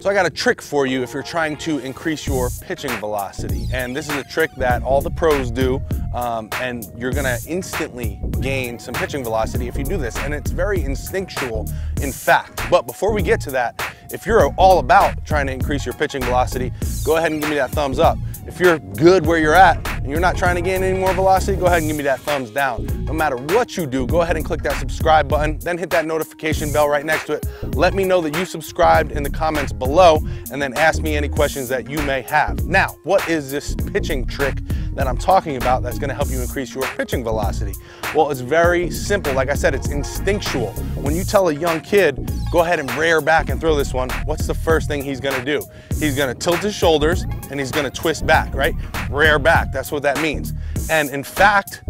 So I got a trick for you if you're trying to increase your pitching velocity. And this is a trick that all the pros do, and you're gonna instantly gain some pitching velocity if you do this. And it's very instinctual, in fact. But before we get to that, if you're all about trying to increase your pitching velocity, go ahead and give me that thumbs up. If you're good where you're at and you're not trying to gain any more velocity, go ahead and give me that thumbs down. No matter what you do, go ahead and click that subscribe button, then hit that notification bell right next to it. Let me know that you subscribed in the comments below, and then ask me any questions that you may have. Now, what is this pitching trick that I'm talking about that's gonna help you increase your pitching velocity? Well, it's very simple. Like I said, it's instinctual. When you tell a young kid, go ahead and rear back and throw this one, what's the first thing he's gonna do? He's gonna tilt his shoulders and he's gonna twist back, right? Rear back, that's what that means. And in fact,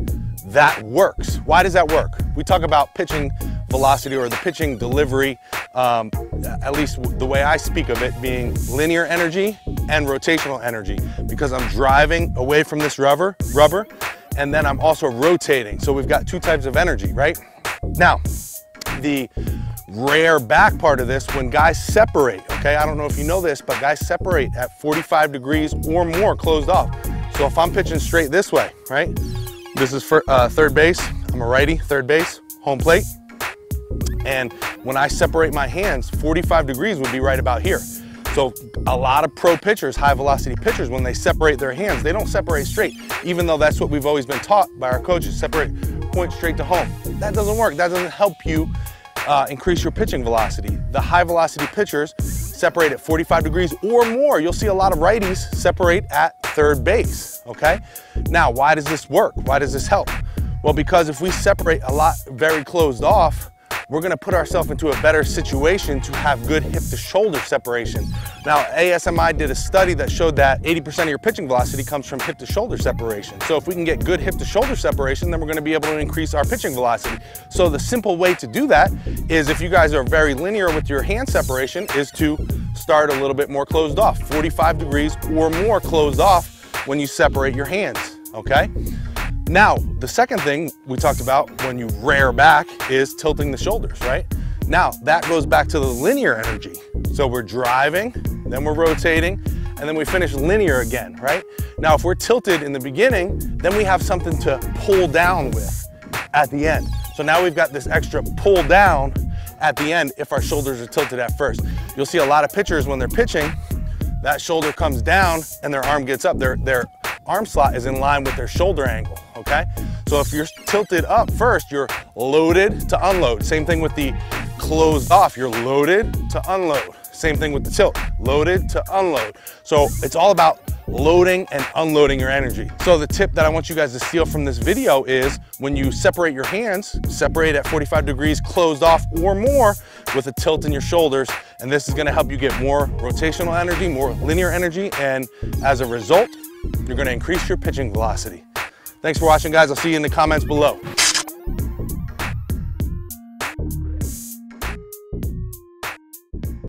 that works. Why does that work? We talk about pitching velocity or the pitching delivery, at least the way I speak of it, being linear energy and rotational energy, because I'm driving away from this rubber, and then I'm also rotating. So we've got two types of energy, right? Now, the rear back part of this, when guys separate, okay, I don't know if you know this, but guys separate at 45 degrees or more closed off. So if I'm pitching straight this way, right? This is for third base. I'm a righty, third base, home plate. And when I separate my hands, 45 degrees would be right about here. So a lot of pro pitchers, high velocity pitchers, when they separate their hands, they don't separate straight, even though that's what we've always been taught by our coaches, separate, point straight to home. That doesn't work. That doesn't help you increase your pitching velocity. The high velocity pitchers separate at 45 degrees or more. You'll see a lot of righties separate at third base, okay? Now, why does this work? Why does this help? Well, because if we separate a lot very closed off, we're gonna put ourselves into a better situation to have good hip to shoulder separation. Now, ASMI did a study that showed that 80% of your pitching velocity comes from hip to shoulder separation. So if we can get good hip to shoulder separation, then we're gonna be able to increase our pitching velocity. So the simple way to do that is, if you guys are very linear with your hand separation, is to start a little bit more closed off, 45 degrees or more closed off when you separate your hands, okay? Now, the second thing we talked about when you rear back is tilting the shoulders, right? Now, that goes back to the linear energy. So we're driving, then we're rotating, and then we finish linear again, right? Now, if we're tilted in the beginning, then we have something to pull down with at the end. So now we've got this extra pull down at the end if our shoulders are tilted at first. You'll see a lot of pitchers when they're pitching, that shoulder comes down and their arm gets up. Their arm slot is in line with their shoulder angle, okay? So if you're tilted up first, you're loaded to unload. Same thing with the closed off, you're loaded to unload. Same thing with the tilt, loaded to unload. So it's all about loading and unloading your energy. So the tip that I want you guys to steal from this video is, when you separate your hands, separate at 45 degrees closed off or more with a tilt in your shoulders. And this is gonna help you get more rotational energy, more linear energy. And as a result, you're gonna increase your pitching velocity. Thanks for watching, guys. I'll see you in the comments below.